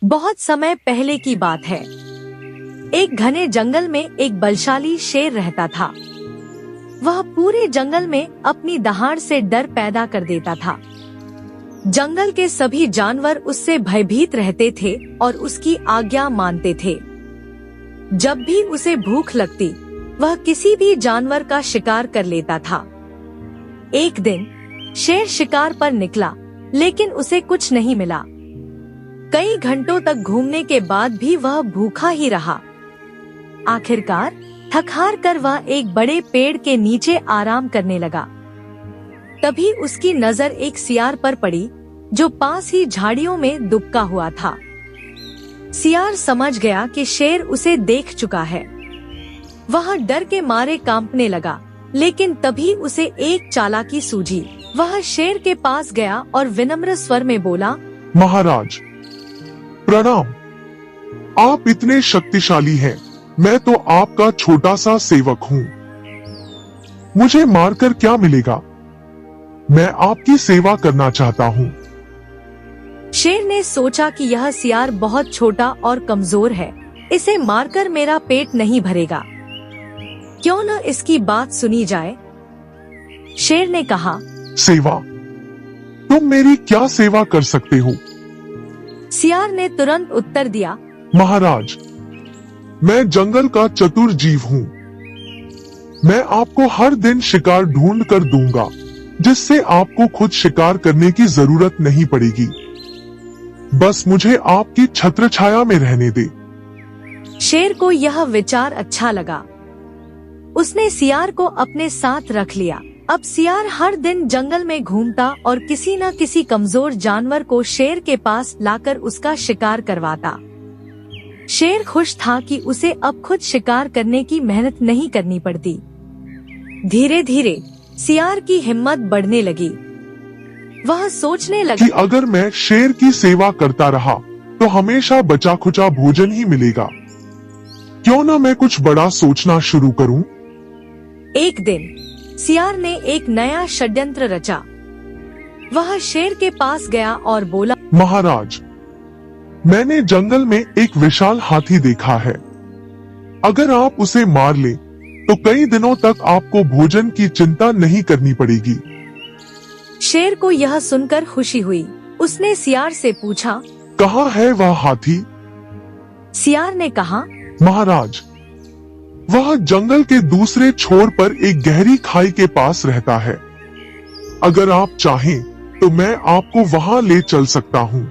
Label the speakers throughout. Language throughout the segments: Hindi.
Speaker 1: बहुत समय पहले की बात है। एक घने जंगल में एक बलशाली शेर रहता था। वह पूरे जंगल में अपनी दहाड़ से डर पैदा कर देता था। जंगल के सभी जानवर उससे भयभीत रहते थे और उसकी आज्ञा मानते थे। जब भी उसे भूख लगती, वह किसी भी जानवर का शिकार कर लेता था। एक दिन शेर शिकार पर निकला, लेकिन उसे कुछ नहीं मिला। कई घंटों तक घूमने के बाद भी वह भूखा ही रहा। आखिरकार थक हार कर वह एक बड़े पेड़ के नीचे आराम करने लगा। तभी उसकी नजर एक सियार पर पड़ी, जो पास ही झाड़ियों में दुबका हुआ था। सियार समझ गया कि शेर उसे देख चुका है। वह डर के मारे कांपने लगा, लेकिन तभी उसे एक चालाकी सूझी। वह शेर के पास गया और विनम्र स्वर में बोला,
Speaker 2: महाराज प्रणाम। आप इतने शक्तिशाली हैं, मैं तो आपका छोटा सा सेवक हूँ। मुझे मारकर क्या मिलेगा? मैं आपकी सेवा करना चाहता हूँ।
Speaker 1: शेर ने सोचा कि यह सियार बहुत छोटा और कमजोर है, इसे मारकर मेरा पेट नहीं भरेगा। क्यों न इसकी बात सुनी जाए। शेर ने कहा,
Speaker 2: सेवा? तुम मेरी क्या सेवा कर सकते हो?
Speaker 1: सियार ने तुरंत उत्तर दिया,
Speaker 2: महाराज, मैं जंगल का चतुर जीव हूँ। मैं आपको हर दिन शिकार ढूंढ कर दूंगा, जिससे आपको खुद शिकार करने की जरूरत नहीं पड़ेगी। बस मुझे आपकी छत्र छाया में रहने दे।
Speaker 1: शेर को यह विचार अच्छा लगा। उसने सियार को अपने साथ रख लिया। अब सियार हर दिन जंगल में घूमता और किसी न किसी कमजोर जानवर को शेर के पास लाकर उसका शिकार करवाता। शेर खुश था कि उसे अब खुद शिकार करने की मेहनत नहीं करनी पड़ती। धीरे धीरे सियार की हिम्मत बढ़ने लगी। वह सोचने लगा
Speaker 2: कि अगर मैं शेर की सेवा करता रहा तो हमेशा बचा खुचा भोजन ही मिलेगा। क्यों न मैं कुछ बड़ा सोचना शुरू करूं?
Speaker 1: एक दिन सियार ने एक नया षड्यंत्र रचा। वह शेर के पास गया और बोला,
Speaker 2: महाराज, मैंने जंगल में एक विशाल हाथी देखा है। अगर आप उसे मार ले तो कई दिनों तक आपको भोजन की चिंता नहीं करनी पड़ेगी।
Speaker 1: शेर को यह सुनकर खुशी हुई। उसने सियार से पूछा,
Speaker 2: कहाँ है वह हाथी?
Speaker 1: सियार ने कहा,
Speaker 2: महाराज, वह जंगल के दूसरे छोर पर एक गहरी खाई के पास रहता है। अगर आप चाहें तो मैं आपको वहां ले चल सकता हूँ।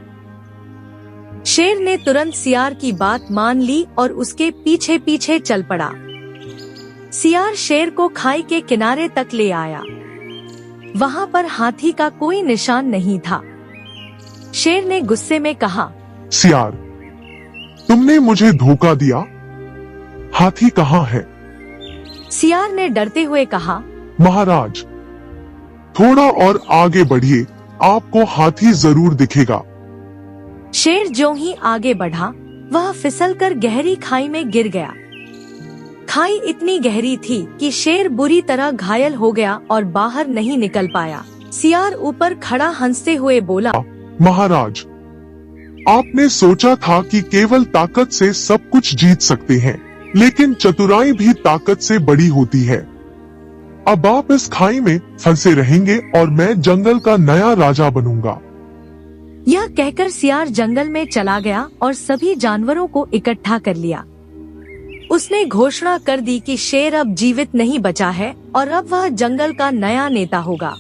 Speaker 1: शेर ने तुरंत सियार की बात मान ली और उसके पीछे पीछे चल पड़ा। सियार शेर को खाई के किनारे तक ले आया। वहाँ पर हाथी का कोई निशान नहीं था। शेर ने गुस्से में कहा,
Speaker 2: सियार, तुमने मुझे धोखा दिया। हाथी कहाँ है?
Speaker 1: सियार ने डरते हुए कहा,
Speaker 2: महाराज, थोड़ा और आगे बढ़िए, आपको हाथी जरूर दिखेगा।
Speaker 1: शेर ज्यों ही आगे बढ़ा, वह फिसलकर गहरी खाई में गिर गया। खाई इतनी गहरी थी कि शेर बुरी तरह घायल हो गया और बाहर नहीं निकल पाया। सियार ऊपर खड़ा हंसते हुए बोला,
Speaker 2: महाराज, आपने सोचा था कि केवल ताकत से सब कुछ जीत सकते हैं, लेकिन चतुराई भी ताकत से बड़ी होती है। अब आप इस खाई में फंसे रहेंगे और मैं जंगल का नया राजा बनूंगा।
Speaker 1: यह कहकर सियार जंगल में चला गया और सभी जानवरों को इकट्ठा कर लिया। उसने घोषणा कर दी कि शेर अब जीवित नहीं बचा है और अब वह जंगल का नया नेता होगा।